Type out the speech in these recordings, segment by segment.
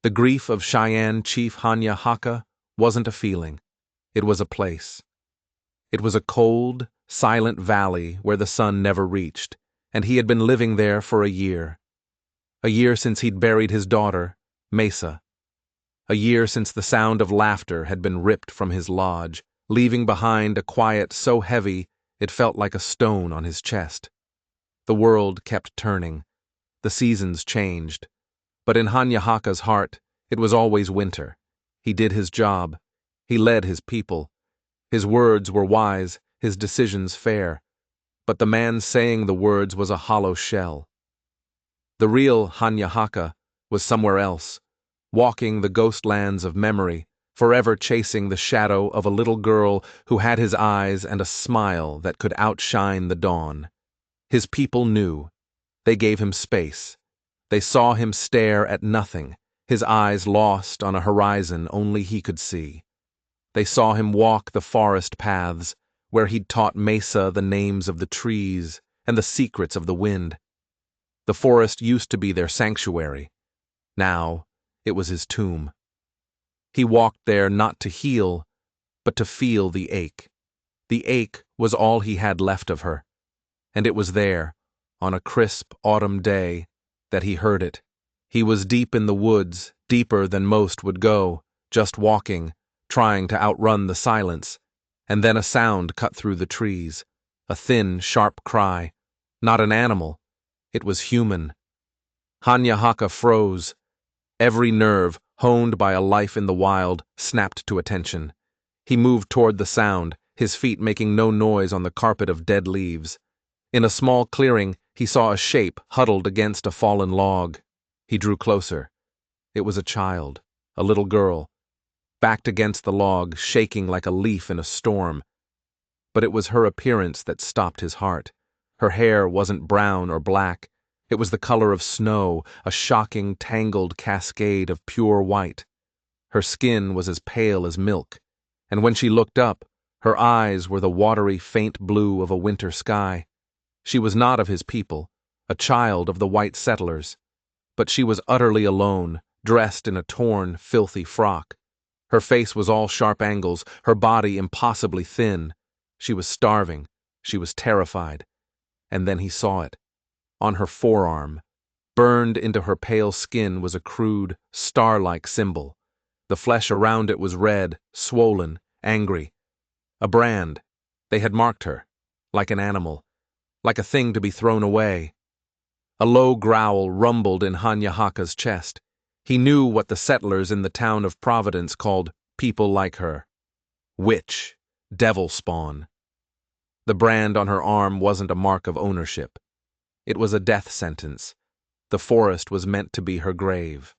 The grief of Cheyenne Chief Hanya Haka wasn't a feeling. It was a place. It was a cold, silent valley where the sun never reached, and he had been living there for a year. A year since he'd buried his daughter, Mesa. A year since the sound of laughter had been ripped from his lodge, leaving behind a quiet so heavy it felt like a stone on his chest. The world kept turning. The seasons changed. But in Hanya Haka's heart, it was always winter. He did his job. He led his people. His words were wise, his decisions fair. But the man saying the words was a hollow shell. The real Hanya Haka was somewhere else, walking the ghost lands of memory, forever chasing the shadow of a little girl who had his eyes and a smile that could outshine the dawn. His people knew. They gave him space. They saw him stare at nothing, his eyes lost on a horizon only he could see. They saw him walk the forest paths, where he'd taught Mesa the names of the trees and the secrets of the wind. The forest used to be their sanctuary. Now, it was his tomb. He walked there not to heal, but to feel the ache. The ache was all he had left of her. And it was there, on a crisp autumn day, that he heard it. He was deep in the woods, deeper than most would go, just walking, trying to outrun the silence, and then a sound cut through the trees, a thin, sharp cry. Not an animal. It was human. Hanya Haka froze. Every nerve, honed by a life in the wild, snapped to attention. He moved toward the sound, his feet making no noise on the carpet of dead leaves. In a small clearing, he saw a shape huddled against a fallen log. He drew closer. It was a child, a little girl, backed against the log, shaking like a leaf in a storm. But it was her appearance that stopped his heart. Her hair wasn't brown or black. It was the color of snow, a shocking, tangled cascade of pure white. Her skin was as pale as milk, and when she looked up, her eyes were the watery, faint blue of a winter sky. She was not of his people, a child of the white settlers, but she was utterly alone, dressed in a torn, filthy frock. Her face was all sharp angles, her body impossibly thin. She was starving. She was terrified. And then he saw it. On her forearm, burned into her pale skin, was a crude, star-like symbol. The flesh around it was red, swollen, angry. A brand. They had marked her, like an animal, like a thing to be thrown away. A low growl rumbled in Hanya Haka's chest. He knew what the settlers in the town of Providence called people like her. Witch, devil spawn. The brand on her arm wasn't a mark of ownership. It was a death sentence. The forest was meant to be her grave.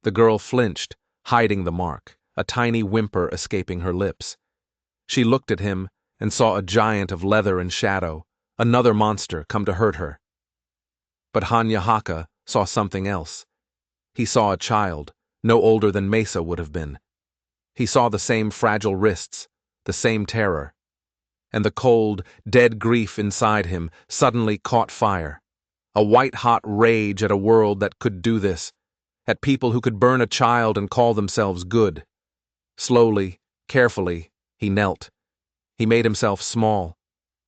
The girl flinched, hiding the mark, a tiny whimper escaping her lips. She looked at him and saw a giant of leather and shadow, another monster come to hurt her. But Hanya Haka saw something else. He saw a child, no older than Mesa would have been. He saw the same fragile wrists, the same terror. And the cold, dead grief inside him suddenly caught fire. A white-hot rage at a world that could do this, at people who could burn a child and call themselves good. Slowly, carefully, he knelt. He made himself small.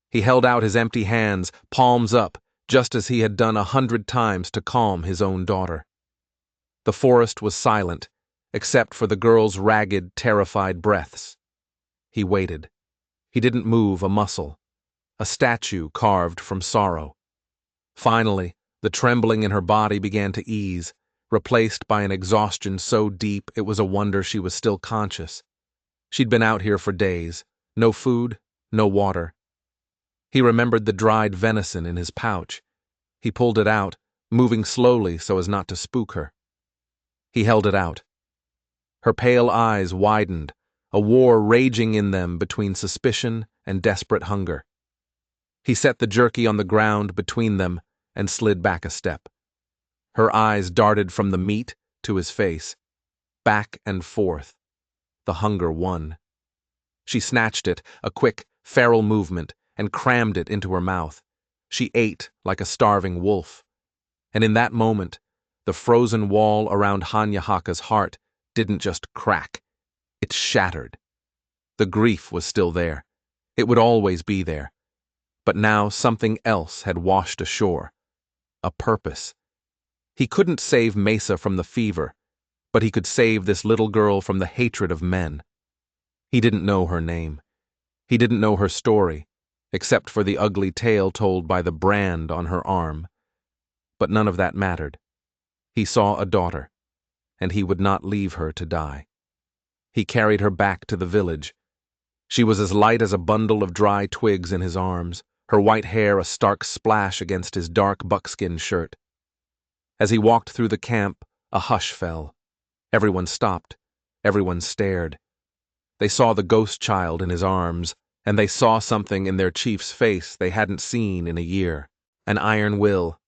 He held out his empty hands, palms up, just as he had done 100 times to calm his own daughter. The forest was silent, except for the girl's ragged, terrified breaths. He waited. He didn't move a muscle. A statue carved from sorrow. Finally, the trembling in her body began to ease, replaced by an exhaustion so deep it was a wonder she was still conscious. She'd been out here for days. No food, no water. He remembered the dried venison in his pouch. He pulled it out, moving slowly so as not to spook her. He held it out. Her pale eyes widened, a war raging in them between suspicion and desperate hunger. He set the jerky on the ground between them and slid back a step. Her eyes darted from the meat to his face, back and forth. The hunger won. She snatched it, a quick, feral movement, and crammed it into her mouth. She ate like a starving wolf. And in that moment, The frozen wall around Hanya Haka's heart didn't just crack, it shattered. The grief was still there. It would always be there. But now something else had washed ashore. A purpose. He couldn't save Mesa from the fever, but he could save this little girl from the hatred of men. He didn't know her name. He didn't know her story, except for the ugly tale told by the brand on her arm. But none of that mattered. He saw a daughter, and he would not leave her to die. He carried her back to the village. She was as light as a bundle of dry twigs in his arms, her white hair a stark splash against his dark buckskin shirt. As he walked through the camp, a hush fell. Everyone stopped. Everyone stared. They saw the ghost child in his arms, and they saw something in their chief's face they hadn't seen in a year. An iron will.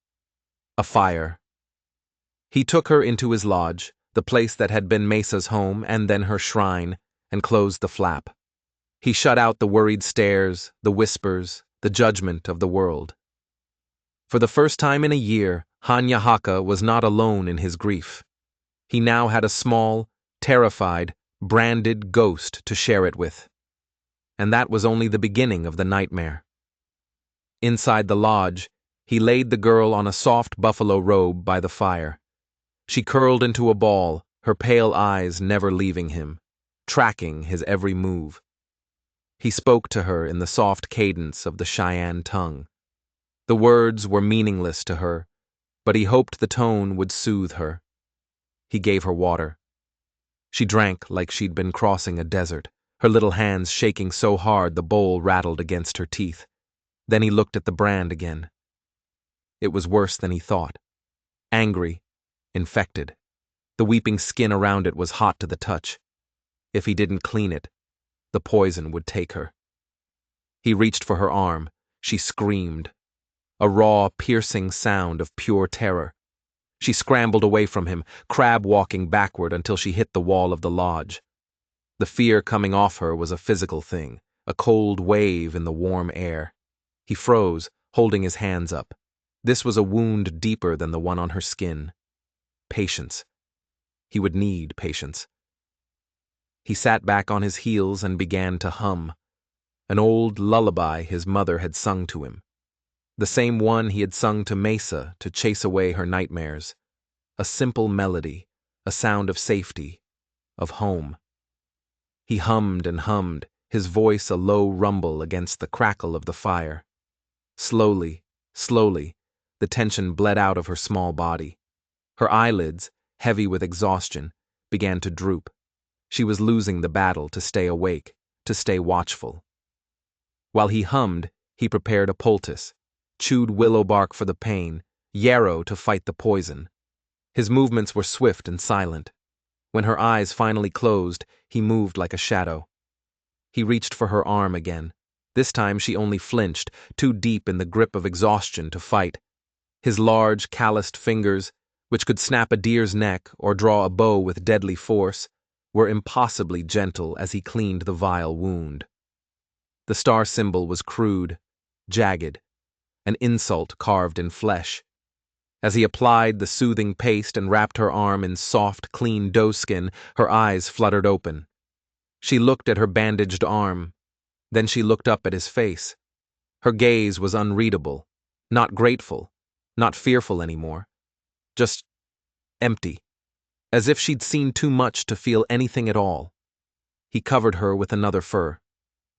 A fire. He took her into his lodge, the place that had been Mesa's home and then her shrine, and closed the flap. He shut out the worried stares, the whispers, the judgment of the world. For the first time in a year, Hanya Haka was not alone in his grief. He now had a small, terrified, branded ghost to share it with. And that was only the beginning of the nightmare. Inside the lodge, he laid the girl on a soft buffalo robe by the fire. She curled into a ball, her pale eyes never leaving him, tracking his every move. He spoke to her in the soft cadence of the Cheyenne tongue. The words were meaningless to her, but he hoped the tone would soothe her. He gave her water. She drank like she'd been crossing a desert, her little hands shaking so hard the bowl rattled against her teeth. Then he looked at the brand again. It was worse than he thought. Angry, infected. The weeping skin around it was hot to the touch. If he didn't clean it, the poison would take her. He reached for her arm. She screamed. A raw, piercing sound of pure terror. She scrambled away from him, crab-walking backward until she hit the wall of the lodge. The fear coming off her was a physical thing, a cold wave in the warm air. He froze, holding his hands up. This was a wound deeper than the one on her skin. Patience. He would need patience. He sat back on his heels and began to hum. An old lullaby his mother had sung to him. The same one he had sung to Mesa to chase away her nightmares. A simple melody, a sound of safety, of home. He hummed and hummed, his voice a low rumble against the crackle of the fire. Slowly, slowly, the tension bled out of her small body. Her eyelids, heavy with exhaustion, began to droop. She was losing the battle to stay awake, to stay watchful. While he hummed, he prepared a poultice, chewed willow bark for the pain, yarrow to fight the poison. His movements were swift and silent. When her eyes finally closed, he moved like a shadow. He reached for her arm again. This time she only flinched, too deep in the grip of exhaustion to fight. His large, calloused fingers, which could snap a deer's neck or draw a bow with deadly force, were impossibly gentle as he cleaned the vile wound. The star symbol was crude, jagged, an insult carved in flesh. As he applied the soothing paste and wrapped her arm in soft, clean doeskin, her eyes fluttered open. She looked at her bandaged arm. Then she looked up at his face. Her gaze was unreadable, not grateful, not fearful anymore. Just empty, as if she'd seen too much to feel anything at all. He covered her with another fur.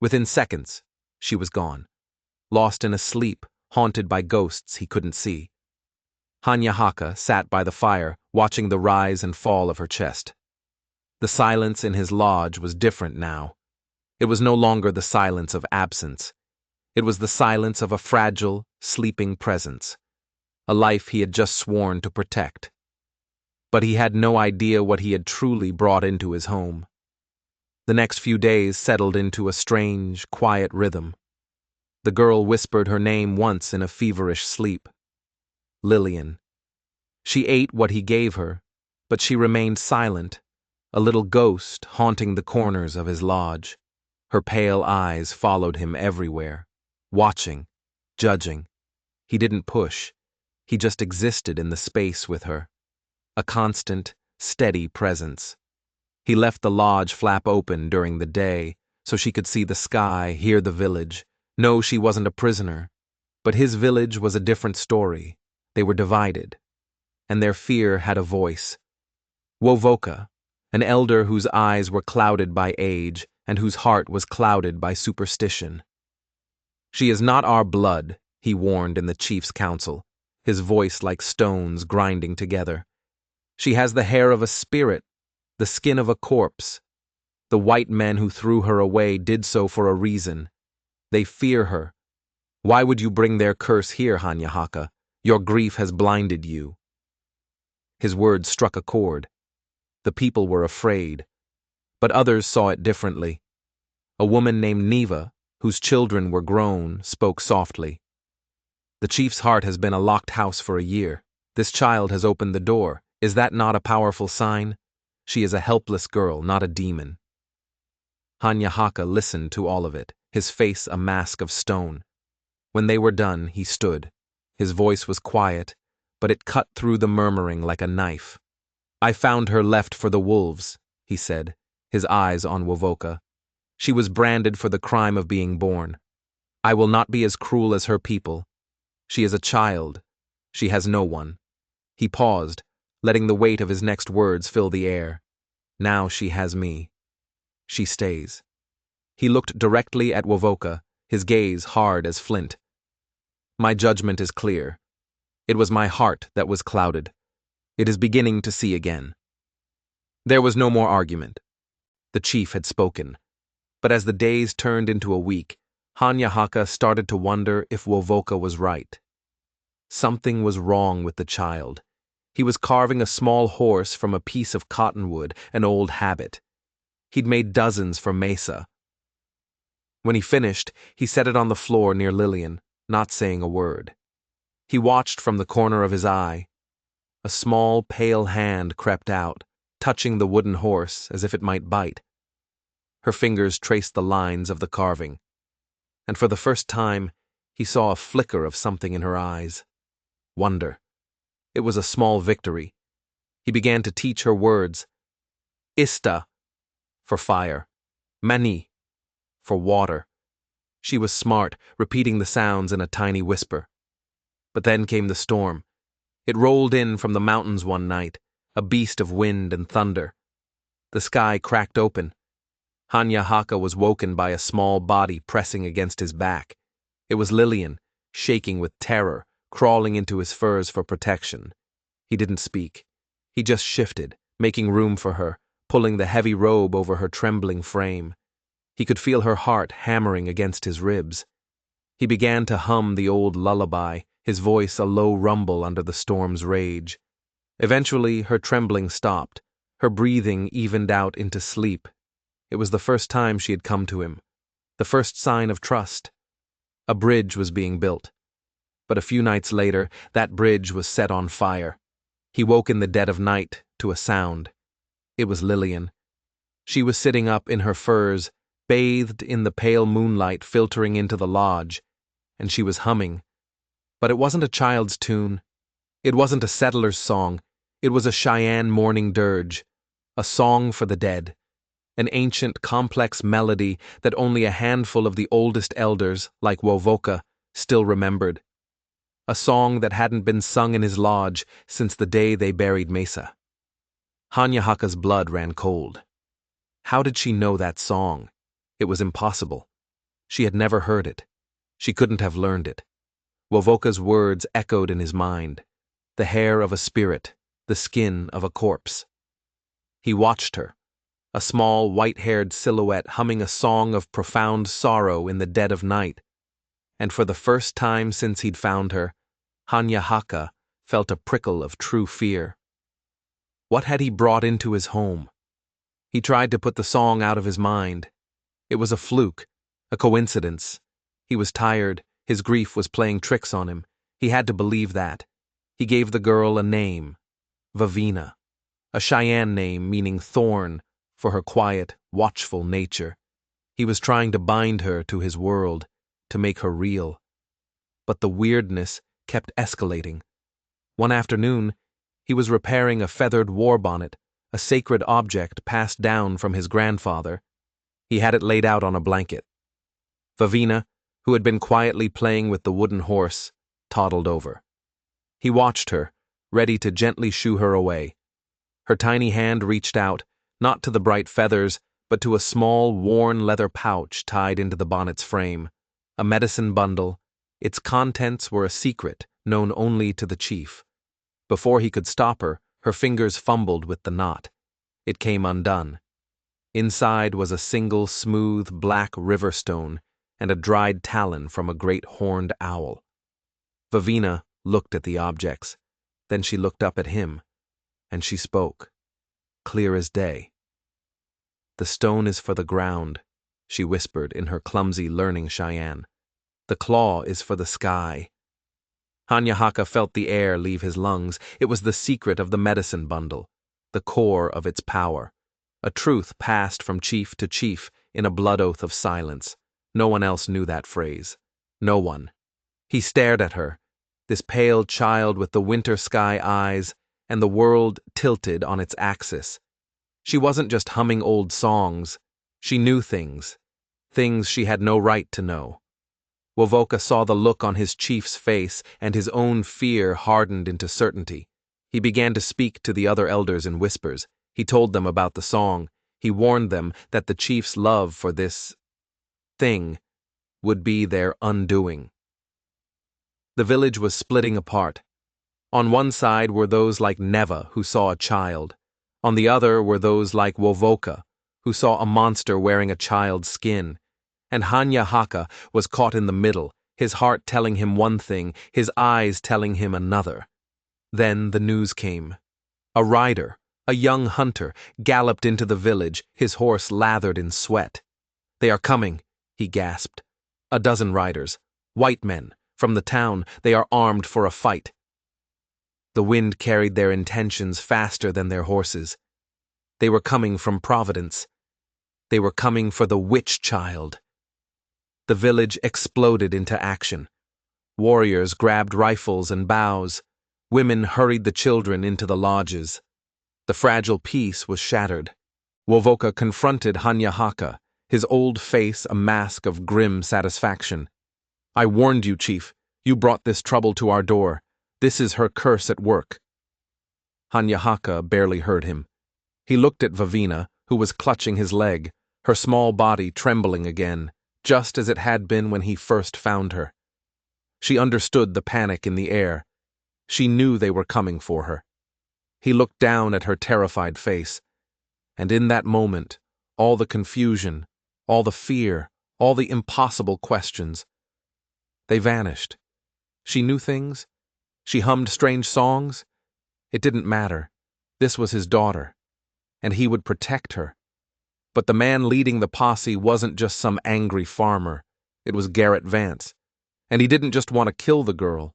Within seconds, she was gone, lost in a sleep haunted by ghosts he couldn't see. Hanya Haka sat by the fire, watching the rise and fall of her chest. The silence in his lodge was different now. It was no longer the silence of absence. It was the silence of a fragile, sleeping presence, a life he had just sworn to protect. But he had no idea what he had truly brought into his home. The next few days settled into a strange, quiet rhythm. The girl whispered her name once in a feverish sleep. Lillian. She ate what he gave her, but she remained silent, a little ghost haunting the corners of his lodge. Her pale eyes followed him everywhere, watching, judging. He didn't push. He just existed in the space with her. a constant, steady presence. He left the lodge flap open during the day so she could see the sky, hear the village. No, she wasn't a prisoner. But his village was a different story. They were divided, and their fear had a voice. Wovoka, an elder whose eyes were clouded by age and whose heart was clouded by superstition. "She is not our blood," he warned in the chief's council, his voice like stones grinding together. "She has the hair of a spirit, the skin of a corpse. The white men who threw her away did so for a reason. They fear her. Why would you bring their curse here, Hanyahaka? Your grief has blinded you." His words struck a chord. The people were afraid, but others saw it differently. A woman named Neva, whose children were grown, spoke softly. "The chief's heart has been a locked house for a year. This child has opened the door. Is that not a powerful sign? She is a helpless girl, not a demon." Hanyahaka listened to all of it, his face a mask of stone. When they were done, he stood. His voice was quiet, but it cut through the murmuring like a knife. "I found her left for the wolves," he said, his eyes on Wovoka. "She was branded for the crime of being born. I will not be as cruel as her people. She is a child. She has no one." He paused, letting the weight of his next words fill the air. "Now she has me. She stays." He looked directly at Wovoka, his gaze hard as flint. "My judgment is clear. It was my heart that was clouded. It is beginning to see again." There was no more argument. The chief had spoken. But as the days turned into a week, Hanyahaka started to wonder if Wovoka was right. Something was wrong with the child. He was carving a small horse from a piece of cottonwood, an old habit. He'd made dozens for Mesa. When he finished, he set it on the floor near Lillian, not saying a word. He watched from the corner of his eye. A small, pale hand crept out, touching the wooden horse as if it might bite. Her fingers traced the lines of the carving, and for the first time, he saw a flicker of something in her eyes. Wonder. It was a small victory. He began to teach her words. Ista, for fire. Mani, for water. She was smart, repeating the sounds in a tiny whisper. But then came the storm. It rolled in from the mountains one night, a beast of wind and thunder. The sky cracked open. Hanyahaka was woken by a small body pressing against his back. It was Lillian, shaking with terror, crawling into his furs for protection. He didn't speak. He just shifted, making room for her, pulling the heavy robe over her trembling frame. He could feel her heart hammering against his ribs. He began to hum the old lullaby, his voice a low rumble under the storm's rage. Eventually, her trembling stopped. Her breathing evened out into sleep. It was the first time she had come to him, the first sign of trust. A bridge was being built. But a few nights later, that bridge was set on fire. He woke in the dead of night to a sound. It was Lillian. She was sitting up in her furs, bathed in the pale moonlight filtering into the lodge, and she was humming. But it wasn't a child's tune. It wasn't a settler's song. It was a Cheyenne morning dirge, a song for the dead, an ancient, complex melody that only a handful of the oldest elders, like Wovoka, still remembered. A song that hadn't been sung in his lodge since the day they buried Mesa. Hanyahaka's blood ran cold. How did she know that song? It was impossible. She had never heard it. She couldn't have learned it. Wovoka's words echoed in his mind. The hair of a spirit, the skin of a corpse. He watched her, a small white-haired silhouette humming a song of profound sorrow in the dead of night. And for the first time since he'd found her, Hanyahaka felt a prickle of true fear. What had he brought into his home? He tried to put the song out of his mind. It was a fluke, a coincidence. He was tired, his grief was playing tricks on him. He had to believe that. He gave the girl a name, Vavina, a Cheyenne name meaning thorn for her quiet, watchful nature. He was trying to bind her to his world, to make her real. But the weirdness kept escalating. One afternoon, He was repairing a feathered war bonnet, a sacred object passed down from his grandfather. He had it laid out on a blanket. Vavina, who had been quietly playing with the wooden horse, toddled over. He watched her, ready to gently shoo her away. Her tiny hand reached out, not to the bright feathers, but to a small, worn leather pouch tied into the bonnet's frame, a medicine bundle. Its contents were a secret known only to the chief. Before he could stop her, her fingers fumbled with the knot. It came undone. Inside was a single smooth black river stone and a dried talon from a great horned owl. Vavina looked at the objects. Then she looked up at him, and she spoke, clear as day. "The stone is for the ground," she whispered in her clumsy learning Cheyenne. "The claw is for the sky." Hanyahaka felt the air leave his lungs. It was the secret of the medicine bundle, the core of its power. A truth passed from chief to chief in a blood oath of silence. No one else knew that phrase. No one. He stared at her, this pale child with the winter sky eyes, and the world tilted on its axis. She wasn't just humming old songs. She knew things she had no right to know. Wovoka saw the look on his chief's face, and his own fear hardened into certainty. He began to speak to the other elders in whispers. He told them about the song. He warned them that the chief's love for this thing would be their undoing. The village was splitting apart. On one side were those like Neva, who saw a child. On the other were those like Wovoka, who saw a monster wearing a child's skin. And Hanyahaka was caught in the middle, his heart telling him one thing, his eyes telling him another. Then the news came. A rider, a young hunter, galloped into the village, his horse lathered in sweat. "They are coming," he gasped. "A dozen riders, white men, from the town. They are armed for a fight." The wind carried their intentions faster than their horses. They were coming from Providence. They were coming for the witch child. The village exploded into action. Warriors grabbed rifles and bows. Women hurried the children into the lodges. The fragile peace was shattered. Wovoka confronted Hanyahaka, his old face a mask of grim satisfaction. "I warned you, Chief. You brought this trouble to our door. This is her curse at work." Hanyahaka barely heard him. He looked at Vavina, who was clutching his leg, her small body trembling again, just as it had been when he first found her. She understood the panic in the air. She knew they were coming for her. He looked down at her terrified face, and in that moment, all the confusion, all the fear, all the impossible questions, they vanished. She knew things. She hummed strange songs. It didn't matter. This was his daughter, and he would protect her. But the man leading the posse wasn't just some angry farmer. It was Garrett Vance. And he didn't just want to kill the girl.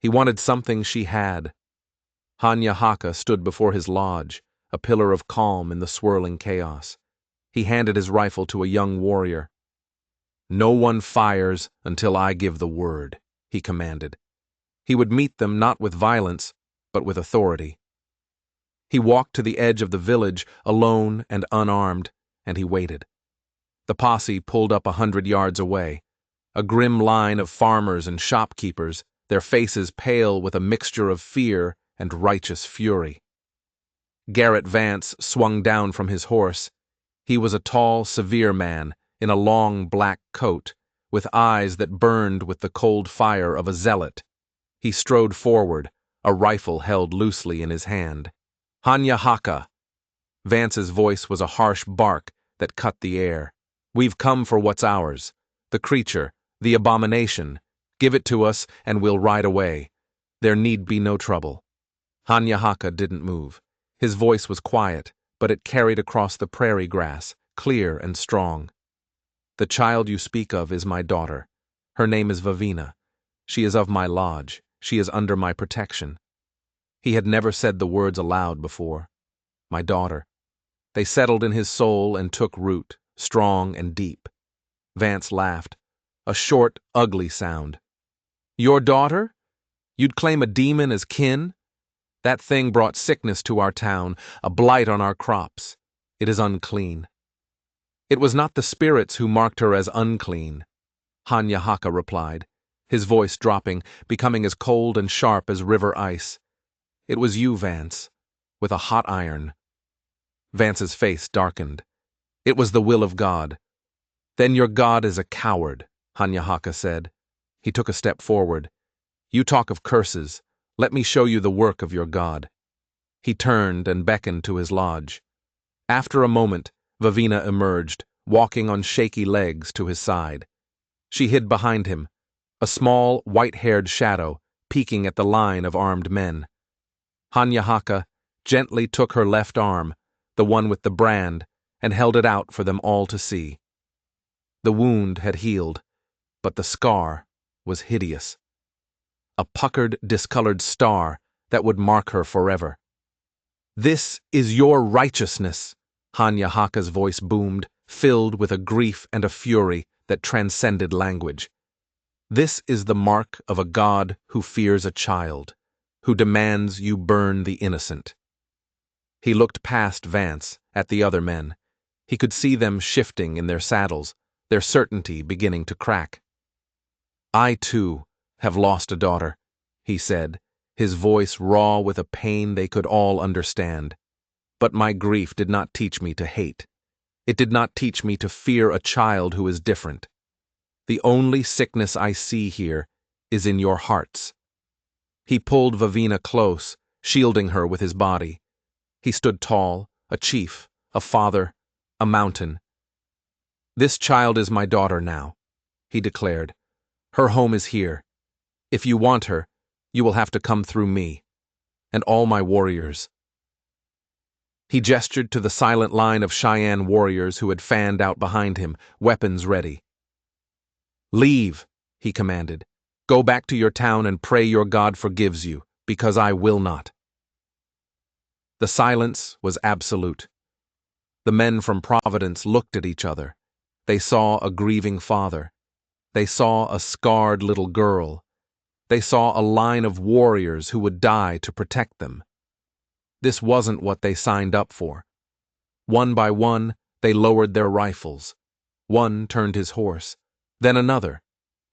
He wanted something she had. Hanyahaka stood before his lodge, a pillar of calm in the swirling chaos. He handed his rifle to a young warrior. "No one fires until I give the word," he commanded. He would meet them not with violence, but with authority. He walked to the edge of the village, alone and unarmed, and he waited. The posse pulled up 100 yards away, a grim line of farmers and shopkeepers, their faces pale with a mixture of fear and righteous fury. Garrett Vance swung down from his horse. He was a tall, severe man in a long black coat, with eyes that burned with the cold fire of a zealot. He strode forward, a rifle held loosely in his hand. "Hanyahaka!" Vance's voice was a harsh bark that cut the air. "We've come for what's ours. The creature, the abomination. Give it to us, and we'll ride away. There need be no trouble." Hanyahaka didn't move. His voice was quiet, but it carried across the prairie grass, clear and strong. "The child you speak of is my daughter. Her name is Vavina. She is of my lodge. She is under my protection." He had never said the words aloud before. My daughter. They settled in his soul and took root, strong and deep. Vance laughed, a short, ugly sound. "Your daughter? You'd claim a demon as kin?" That thing brought sickness to our town, a blight on our crops. It is unclean." "It was not the spirits who marked her as unclean," Hanya Haka replied, his voice dropping, becoming as cold and sharp as river ice. "It was you, Vance, with a hot iron." Vance's face darkened. "It was the will of God." "Then your God is a coward," Hanya Haka said. He took a step forward. "You talk of curses. Let me show you the work of your God." He turned and beckoned to his lodge. After a moment, Vavina emerged, walking on shaky legs to his side. She hid behind him, a small, white-haired shadow, peeking at the line of armed men. Hanya Haka gently took her left arm, the one with the brand, and held it out for them all to see. The wound had healed, but the scar was hideous. A puckered, discolored star that would mark her forever. "This is your righteousness," Hanya Haka's voice boomed, filled with a grief and a fury that transcended language. "This is the mark of a God who fears a child, who demands you burn the innocent." He looked past Vance, at the other men. He could see them shifting in their saddles, their certainty beginning to crack. "I, too, have lost a daughter," he said, his voice raw with a pain they could all understand. "But my grief did not teach me to hate. It did not teach me to fear a child who is different. The only sickness I see here is in your hearts." He pulled Vavina close, shielding her with his body. He stood tall, a chief, a father, a mountain. "This child is my daughter now," he declared. "Her home is here. If you want her, you will have to come through me, and all my warriors." He gestured to the silent line of Cheyenne warriors who had fanned out behind him, weapons ready. "Leave," he commanded. "Go back to your town and pray your God forgives you, because I will not." The silence was absolute. The men from Providence looked at each other. They saw a grieving father. They saw a scarred little girl. They saw a line of warriors who would die to protect them. This wasn't what they signed up for. One by one, they lowered their rifles. One turned his horse, then another.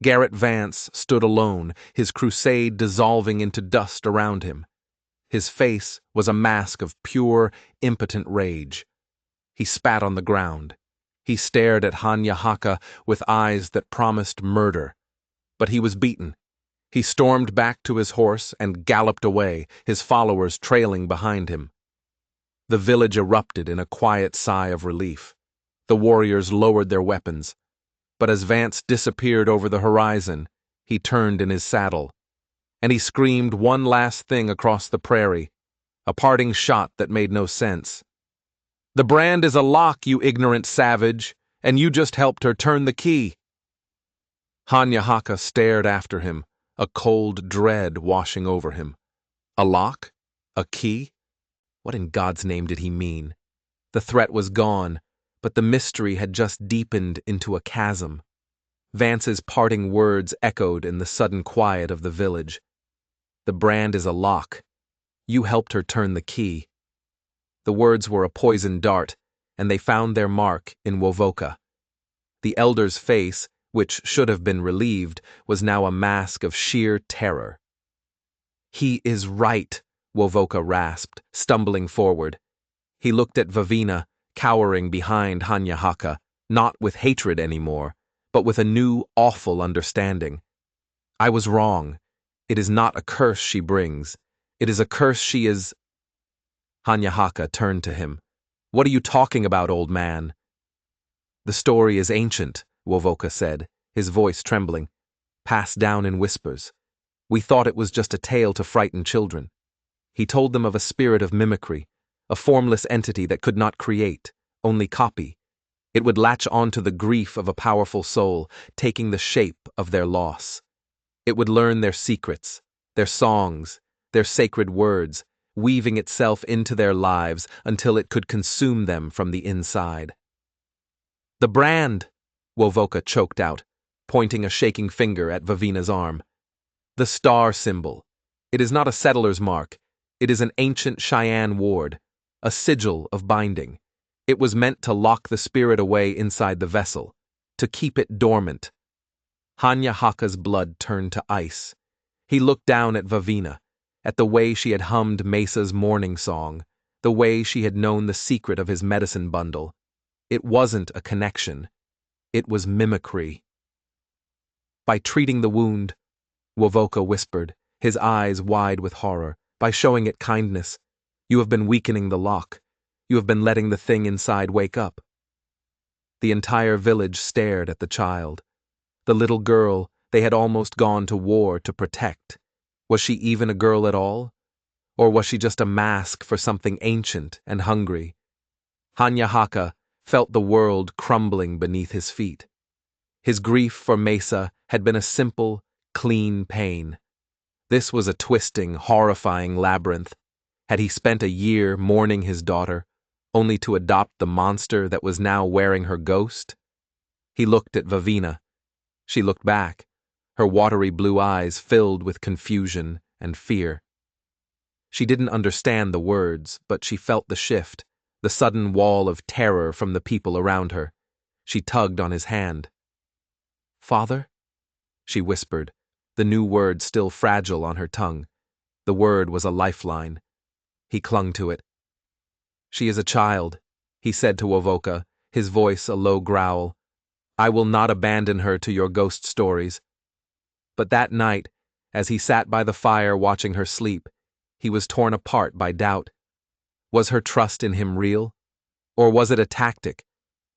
Garrett Vance stood alone, his crusade dissolving into dust around him. His face was a mask of pure, impotent rage. He spat on the ground. He stared at Hanya Haka with eyes that promised murder. But he was beaten. He stormed back to his horse and galloped away, his followers trailing behind him. The village erupted in a quiet sigh of relief. The warriors lowered their weapons. But as Vance disappeared over the horizon, he turned in his saddle, and he screamed one last thing across the prairie, a parting shot that made no sense. "The brand is a lock, you ignorant savage, and you just helped her turn the key." Hanya Haka stared after him, a cold dread washing over him. A lock? A key? What in God's name did he mean? The threat was gone, but the mystery had just deepened into a chasm. Vance's parting words echoed in the sudden quiet of the village. "The brand is a lock. You helped her turn the key." The words were a poisoned dart, and they found their mark in Wovoka. The elder's face, which should have been relieved, was now a mask of sheer terror. "He is right," Wovoka rasped, stumbling forward. He looked at Vavina, cowering behind Hanya Haka, not with hatred anymore, but with a new, awful understanding. "I was wrong. It is not a curse she brings. It is a curse she is—" Hanya Haka turned to him. "What are you talking about, old man?" "The story is ancient," Wovoka said, his voice trembling, "passed down in whispers. We thought it was just a tale to frighten children." He told them of a spirit of mimicry, a formless entity that could not create, only copy. It would latch onto the grief of a powerful soul, taking the shape of their loss. It would learn their secrets, their songs, their sacred words, weaving itself into their lives until it could consume them from the inside. "The brand!" Wovoka choked out, pointing a shaking finger at Vavina's arm. "The star symbol. It is not a settler's mark. It is an ancient Cheyenne ward, a sigil of binding. It was meant to lock the spirit away inside the vessel, to keep it dormant. Hanya Haka's blood turned to ice. He looked down at Vavina, at the way she had hummed Mesa's morning song, the way she had known the secret of his medicine bundle. It wasn't a connection. It was mimicry. By treating the wound, Wovoka whispered, his eyes wide with horror, by showing it kindness, you have been weakening the lock. You have been letting the thing inside wake up. The entire village stared at the child. The little girl they had almost gone to war to protect. Was she even a girl at all? Or was she just a mask for something ancient and hungry? Hanya Haka felt the world crumbling beneath his feet. His grief for Mesa had been a simple, clean pain. This was a twisting, horrifying labyrinth. Had he spent a year mourning his daughter, only to adopt the monster that was now wearing her ghost? He looked at Vavina. She looked back, her watery blue eyes filled with confusion and fear. She didn't understand the words, but she felt the shift, the sudden wall of terror from the people around her. She tugged on his hand. "Father?" she whispered, the new word still fragile on her tongue. The word was a lifeline. He clung to it. "She is a child," he said to Wovoka, his voice a low growl. "I will not abandon her to your ghost stories." But that night, as he sat by the fire watching her sleep, he was torn apart by doubt. Was her trust in him real? Or was it a tactic?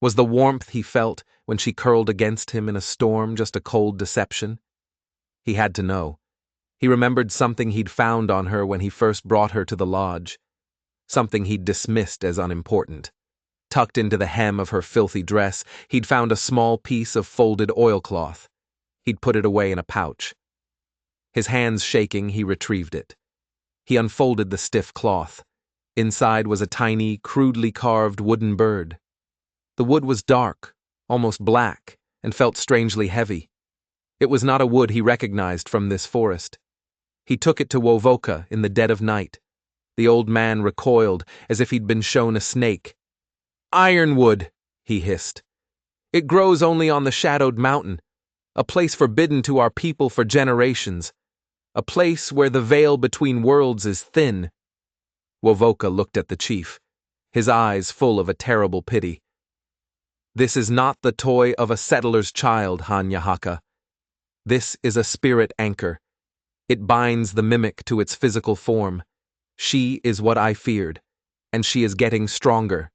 Was the warmth he felt when she curled against him in a storm just a cold deception? He had to know. He remembered something he'd found on her when he first brought her to the lodge. Something he'd dismissed as unimportant. Tucked into the hem of her filthy dress, he'd found a small piece of folded oilcloth. He'd put it away in a pouch. His hands shaking, he retrieved it. He unfolded the stiff cloth. Inside was a tiny, crudely carved wooden bird. The wood was dark, almost black, and felt strangely heavy. It was not a wood he recognized from this forest. He took it to Wovoka in the dead of night. The old man recoiled as if he'd been shown a snake. "Ironwood," he hissed. "It grows only on the shadowed mountain, a place forbidden to our people for generations, a place where the veil between worlds is thin." Wovoka looked at the chief, his eyes full of a terrible pity. "This is not the toy of a settler's child, Hanya Haka. This is a spirit anchor. It binds the mimic to its physical form. She is what I feared, and she is getting stronger."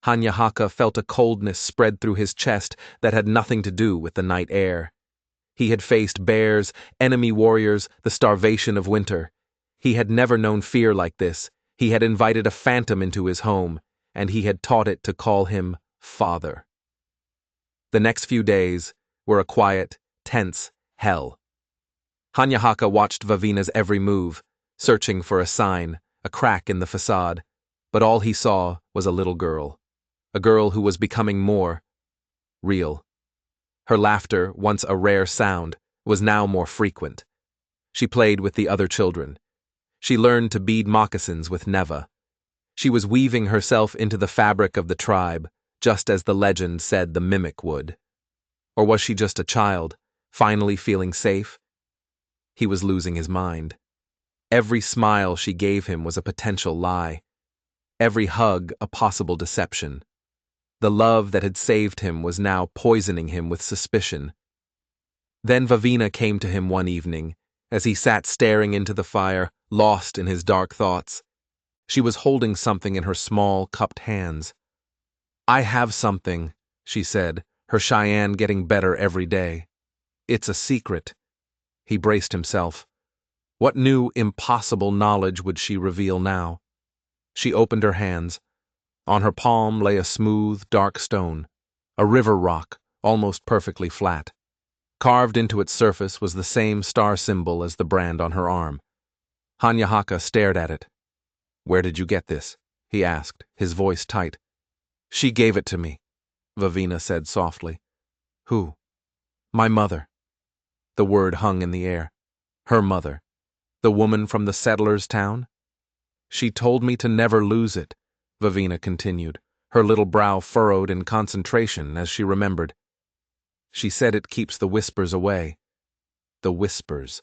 Hanya Haka felt a coldness spread through his chest that had nothing to do with the night air. He had faced bears, enemy warriors, the starvation of winter. He had never known fear like this. He had invited a phantom into his home, and he had taught it to call him father. The next few days were a quiet, tense hell. Hanya Haka watched Vavina's every move, searching for a sign, a crack in the facade, but all he saw was a little girl. A girl who was becoming more real. Her laughter, once a rare sound, was now more frequent. She played with the other children. She learned to bead moccasins with Neva. She was weaving herself into the fabric of the tribe, just as the legend said the mimic would. Or was she just a child, finally feeling safe? He was losing his mind. Every smile she gave him was a potential lie. Every hug a possible deception. The love that had saved him was now poisoning him with suspicion. Then Vavina came to him one evening, as he sat staring into the fire, lost in his dark thoughts. She was holding something in her small, cupped hands. "I have something," she said, her Cheyenne getting better every day. "It's a secret." He braced himself. What new, impossible knowledge would she reveal now? She opened her hands. On her palm lay a smooth, dark stone, a river rock, almost perfectly flat. Carved into its surface was the same star symbol as the brand on her arm. Hanya Haka stared at it. "Where did you get this?" he asked, his voice tight. "She gave it to me," Vavina said softly. "Who?" "My mother." The word hung in the air. Her mother. The woman from the settler's town? She told me to never lose it, Vavina continued, her little brow furrowed in concentration as she remembered. She said it keeps the whispers away. The whispers.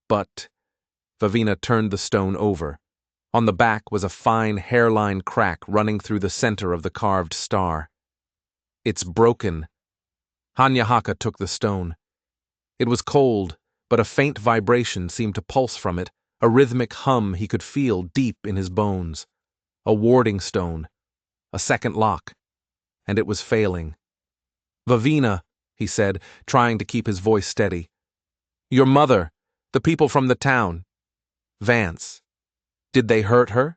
But Vavina turned the stone over. On the back was a fine hairline crack running through the center of the carved star. It's broken. Hanya Haka took the stone. It was cold, but a faint vibration seemed to pulse from it, a rhythmic hum he could feel deep in his bones. A warding stone. A second lock. And it was failing. Vavina, he said, trying to keep his voice steady. Your mother, the people from the town. Vance. Did they hurt her?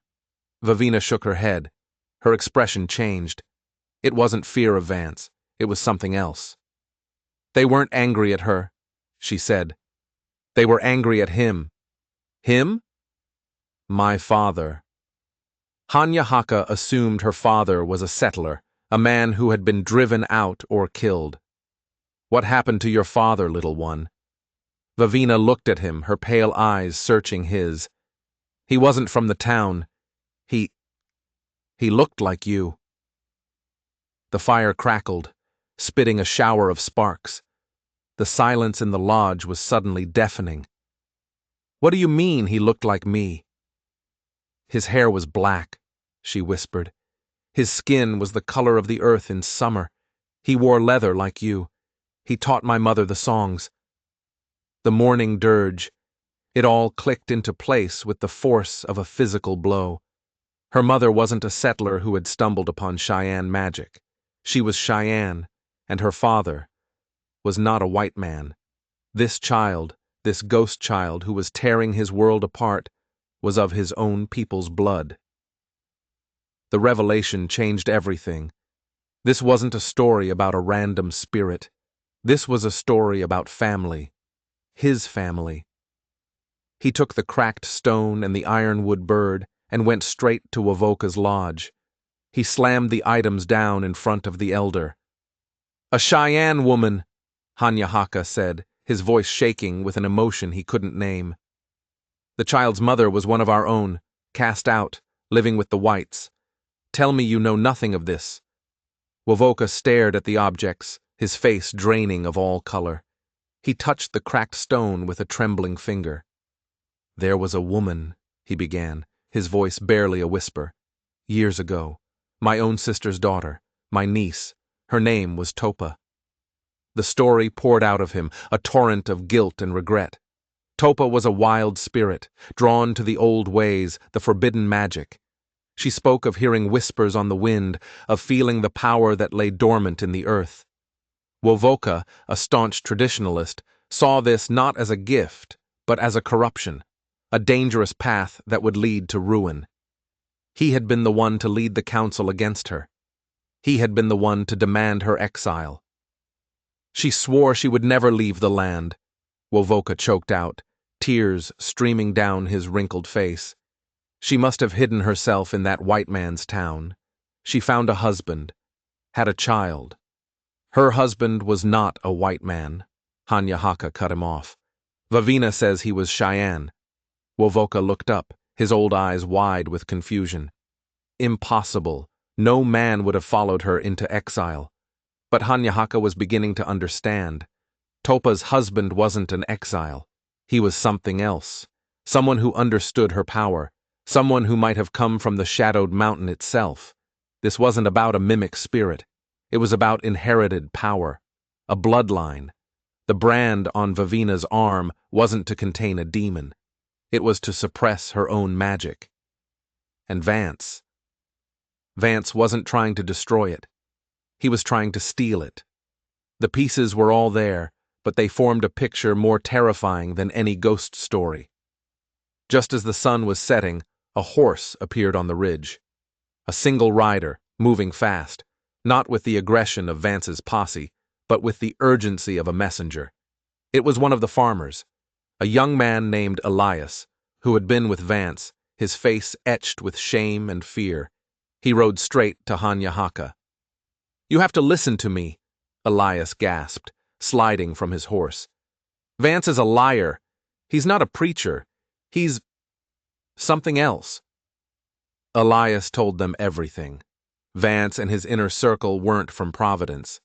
Vavina shook her head. Her expression changed. It wasn't fear of Vance. It was something else. They weren't angry at her, she said. They were angry at him. Him? My father. Hanya Haka assumed her father was a settler, a man who had been driven out or killed. What happened to your father, little one? Vavina looked at him, her pale eyes searching his. He wasn't from the town. He looked like you. The fire crackled, spitting a shower of sparks. The silence in the lodge was suddenly deafening. What do you mean he looked like me? His hair was black, she whispered. His skin was the color of the earth in summer. He wore leather like you. He taught my mother the songs. The morning dirge. It all clicked into place with the force of a physical blow. Her mother wasn't a settler who had stumbled upon Cheyenne magic. She was Cheyenne, and her father was not a white man. This child, this ghost child who was tearing his world apart, was of his own people's blood. The revelation changed everything. This wasn't a story about a random spirit. This was a story about family. His family. He took the cracked stone and the ironwood bird and went straight to Wovoka's lodge. He slammed the items down in front of the elder. A Cheyenne woman, Hanya Haka said, his voice shaking with an emotion he couldn't name. The child's mother was one of our own, cast out, living with the whites. Tell me you know nothing of this. Wovoka stared at the objects, his face draining of all color. He touched the cracked stone with a trembling finger. There was a woman, he began, his voice barely a whisper. Years ago. My own sister's daughter, my niece. Her name was Topa. The story poured out of him, a torrent of guilt and regret. Topa was a wild spirit, drawn to the old ways, the forbidden magic. She spoke of hearing whispers on the wind, of feeling the power that lay dormant in the earth. Wovoka, a staunch traditionalist, saw this not as a gift, but as a corruption, a dangerous path that would lead to ruin. He had been the one to lead the council against her. He had been the one to demand her exile. She swore she would never leave the land. Wovoka choked out, tears streaming down his wrinkled face. She must have hidden herself in that white man's town. She found a husband, had a child. Her husband was not a white man. Hanya Haka cut him off. Vavina says he was Cheyenne. Wovoka looked up, his old eyes wide with confusion. Impossible. No man would have followed her into exile. But Hanya Haka was beginning to understand. Topa's husband wasn't an exile. He was something else. Someone who understood her power. Someone who might have come from the shadowed mountain itself. This wasn't about a mimic spirit. It was about inherited power. A bloodline. The brand on Vavina's arm wasn't to contain a demon. It was to suppress her own magic. And Vance wasn't trying to destroy it. He was trying to steal it. The pieces were all there, but they formed a picture more terrifying than any ghost story. Just as the sun was setting, a horse appeared on the ridge. A single rider, moving fast, not with the aggression of Vance's posse, but with the urgency of a messenger. It was one of the farmers, a young man named Elias, who had been with Vance, his face etched with shame and fear. He rode straight to Hanya Haka. You have to listen to me, Elias gasped, sliding from his horse. Vance is a liar. He's not a preacher. He's something else. Elias told them everything. Vance and his inner circle weren't from Providence.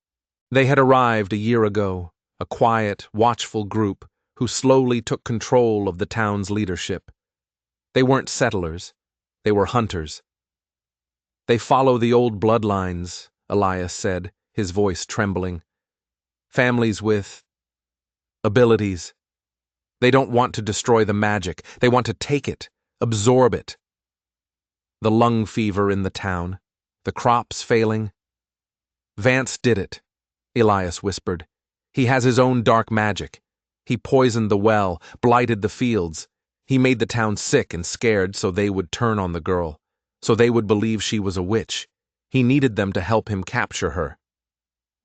They had arrived a year ago, a quiet, watchful group who slowly took control of the town's leadership. They weren't settlers. They were hunters. They follow the old bloodlines, Elias said, his voice trembling. Families with abilities. They don't want to destroy the magic. They want to take it, absorb it. The lung fever in the town, the crops failing. Vance did it, Elias whispered. He has his own dark magic. He poisoned the well, blighted the fields. He made the town sick and scared so they would turn on the girl, so they would believe she was a witch. He needed them to help him capture her.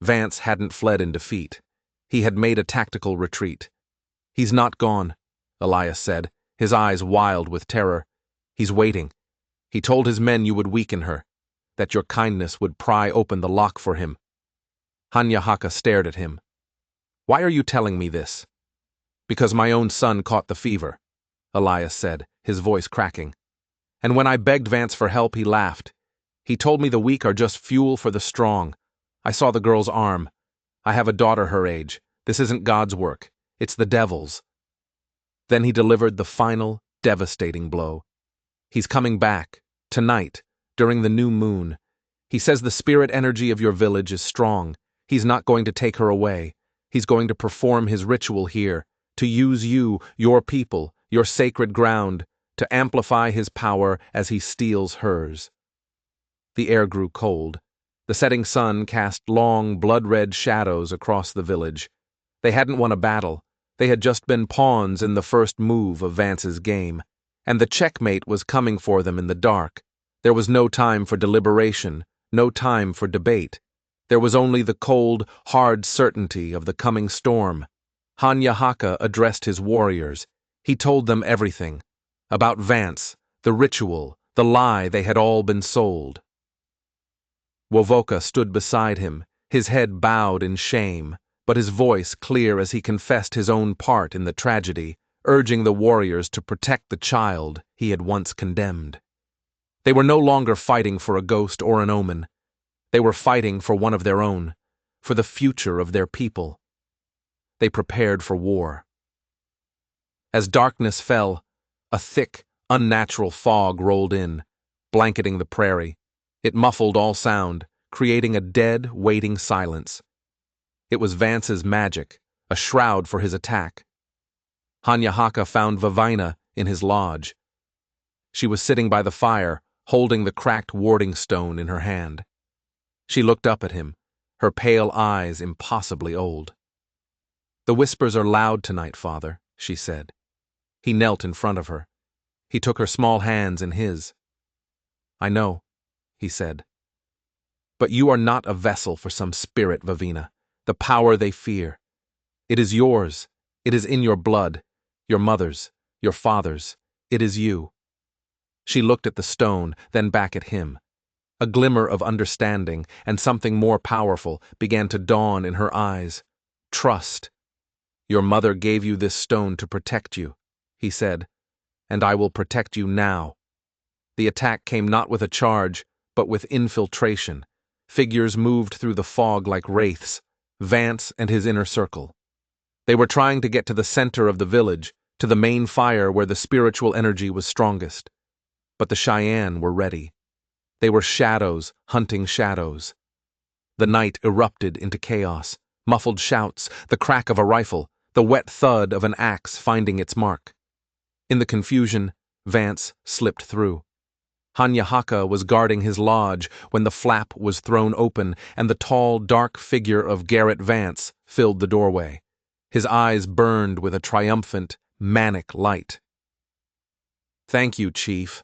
Vance hadn't fled in defeat. He had made a tactical retreat. He's not gone, Elias said, his eyes wild with terror. He's waiting. He told his men you would weaken her, that your kindness would pry open the lock for him. Hanya stared at him. Why are you telling me this? Because my own son caught the fever, Elias said, his voice cracking. And when I begged Vance for help, he laughed. He told me the weak are just fuel for the strong. I saw the girl's arm. I have a daughter her age. This isn't God's work. It's the devil's. Then he delivered the final, devastating blow. He's coming back, tonight, during the new moon. He says the spirit energy of your village is strong. He's not going to take her away. He's going to perform his ritual here, to use you, your people, your sacred ground, to amplify his power as he steals hers. The air grew cold. The setting sun cast long, blood-red shadows across the village. They hadn't won a battle. They had just been pawns in the first move of Vance's game, and the checkmate was coming for them in the dark. There was no time for deliberation, no time for debate. There was only the cold, hard certainty of the coming storm. Hanya addressed his warriors. He told them everything. About Vance, the ritual, the lie they had all been sold. Wovoka stood beside him, his head bowed in shame, but his voice clear as he confessed his own part in the tragedy, urging the warriors to protect the child he had once condemned. They were no longer fighting for a ghost or an omen. They were fighting for one of their own, for the future of their people. They prepared for war. As darkness fell, a thick, unnatural fog rolled in, blanketing the prairie. It muffled all sound, creating a dead, waiting silence. It was Vance's magic, a shroud for his attack. Hanya found Vavina in his lodge. She was sitting by the fire, holding the cracked warding stone in her hand. She looked up at him, her pale eyes impossibly old. The whispers are loud tonight, Father, she said. He knelt in front of her. He took her small hands in his. I know, he said. But you are not a vessel for some spirit, Vavina, the power they fear. It is yours. It is in your blood, your mother's, your father's. It is you. She looked at the stone, then back at him. A glimmer of understanding and something more powerful began to dawn in her eyes. Trust. Your mother gave you this stone to protect you, he said, and I will protect you now. The attack came not with a charge, but with infiltration. Figures moved through the fog like wraiths, Vance and his inner circle. They were trying to get to the center of the village, to the main fire where the spiritual energy was strongest. But the Cheyenne were ready. They were shadows hunting shadows. The night erupted into chaos, muffled shouts, the crack of a rifle, the wet thud of an axe finding its mark. In the confusion, Vance slipped through. Hanya was guarding his lodge when the flap was thrown open and the tall, dark figure of Garrett Vance filled the doorway. His eyes burned with a triumphant, manic light. Thank you, Chief,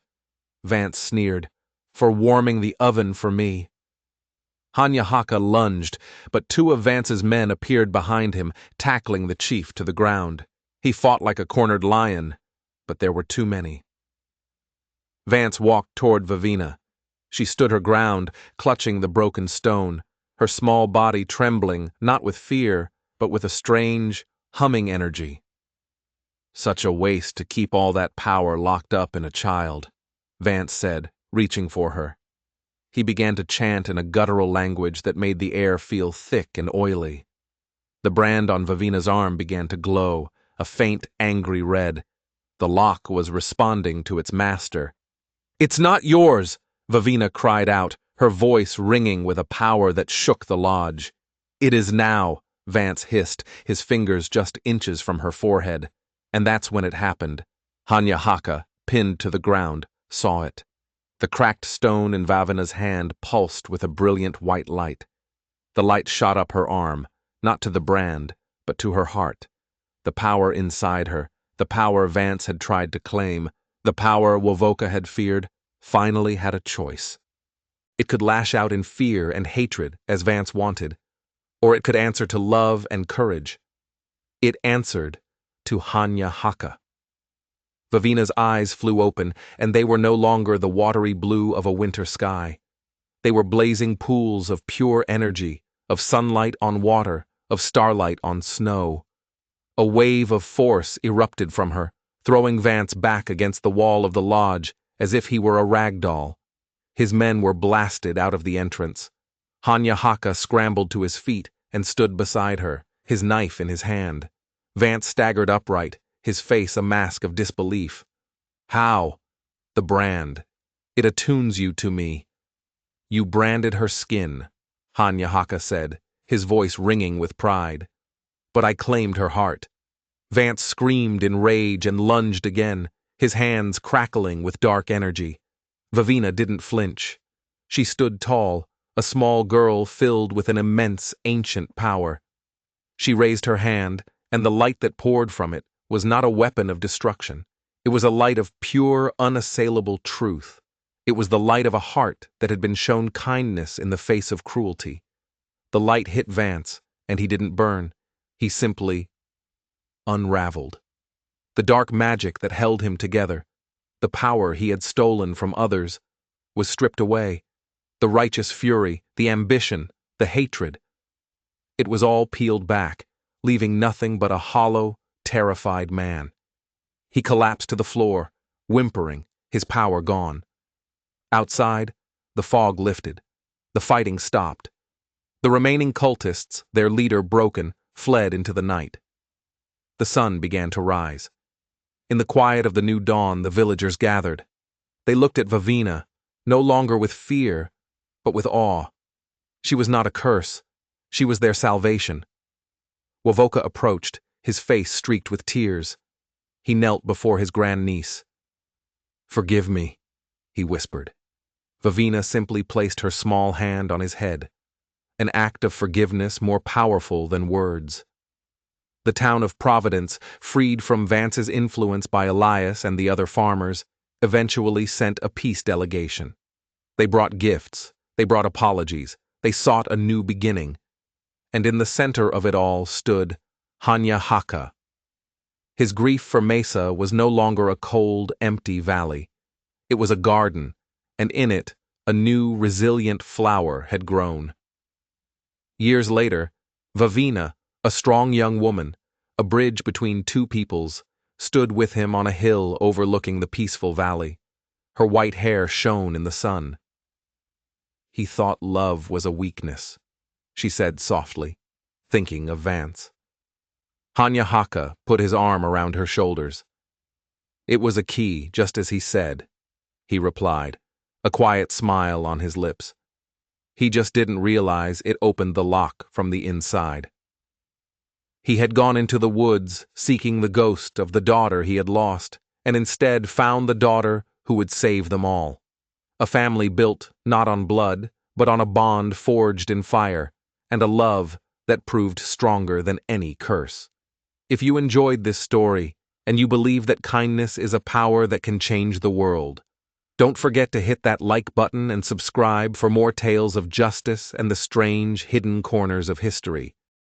Vance sneered, for warming the oven for me. Hanya lunged, but two of Vance's men appeared behind him, tackling the chief to the ground. He fought like a cornered lion, but there were too many. Vance walked toward Vavina. She stood her ground, clutching the broken stone, her small body trembling, not with fear, but with a strange, humming energy. Such a waste to keep all that power locked up in a child, Vance said, reaching for her. He began to chant in a guttural language that made the air feel thick and oily. The brand on Vavina's arm began to glow, a faint, angry red. The lock was responding to its master. "It's not yours!" Vavina cried out, her voice ringing with a power that shook the lodge. "It is now," Vance hissed, his fingers just inches from her forehead. And that's when it happened. Hanya Haka, pinned to the ground, saw it. The cracked stone in Vavina's hand pulsed with a brilliant white light. The light shot up her arm, not to the brand, but to her heart. The power inside her, the power Vance had tried to claim, the power Wovoka had feared, finally had a choice. It could lash out in fear and hatred, as Vance wanted, or it could answer to love and courage. It answered to Hanya Haka. Vavina's eyes flew open, and they were no longer the watery blue of a winter sky. They were blazing pools of pure energy, of sunlight on water, of starlight on snow. A wave of force erupted from her, throwing Vance back against the wall of the lodge as if he were a rag doll. His men were blasted out of the entrance. Hanya Haka scrambled to his feet and stood beside her, his knife in his hand. Vance staggered upright, his face a mask of disbelief. "How?" "The brand. It attunes you to me." "You branded her skin," Hanya Haka said, his voice ringing with pride. "But I claimed her heart." Vance screamed in rage and lunged again, his hands crackling with dark energy. Vavina didn't flinch. She stood tall, a small girl filled with an immense, ancient power. She raised her hand, and the light that poured from it was not a weapon of destruction. It was a light of pure, unassailable truth. It was the light of a heart that had been shown kindness in the face of cruelty. The light hit Vance, and he didn't burn. He simply unraveled. The dark magic that held him together, the power he had stolen from others, was stripped away. The righteous fury, the ambition, the hatred. It was all peeled back, leaving nothing but a hollow, terrified man. He collapsed to the floor, whimpering, his power gone. Outside, the fog lifted. The fighting stopped. The remaining cultists, their leader broken, fled into the night. The sun began to rise. In the quiet of the new dawn, the villagers gathered. They looked at Vavina, no longer with fear, but with awe. She was not a curse. She was their salvation. Wovoka approached, his face streaked with tears. He knelt before his grandniece. "Forgive me," he whispered. Vavina simply placed her small hand on his head, an act of forgiveness more powerful than words. The town of Providence, freed from Vance's influence by Elias and the other farmers, eventually sent a peace delegation. They brought gifts, they brought apologies, they sought a new beginning. And in the center of it all stood Hanya Haka. His grief for Mesa was no longer a cold, empty valley. It was a garden, and in it, a new, resilient flower had grown. Years later, Vavina, a strong young woman, a bridge between two peoples, stood with him on a hill overlooking the peaceful valley. Her white hair shone in the sun. "He thought love was a weakness," she said softly, thinking of Vance. Hanya Haka put his arm around her shoulders. "It was a key, just as he said," he replied, a quiet smile on his lips. He just didn't realize it opened the lock from the inside. He had gone into the woods seeking the ghost of the daughter he had lost, and instead found the daughter who would save them all. A family built not on blood, but on a bond forged in fire, and a love that proved stronger than any curse. If you enjoyed this story, and you believe that kindness is a power that can change the world, don't forget to hit that like button and subscribe for more tales of justice and the strange, hidden corners of history.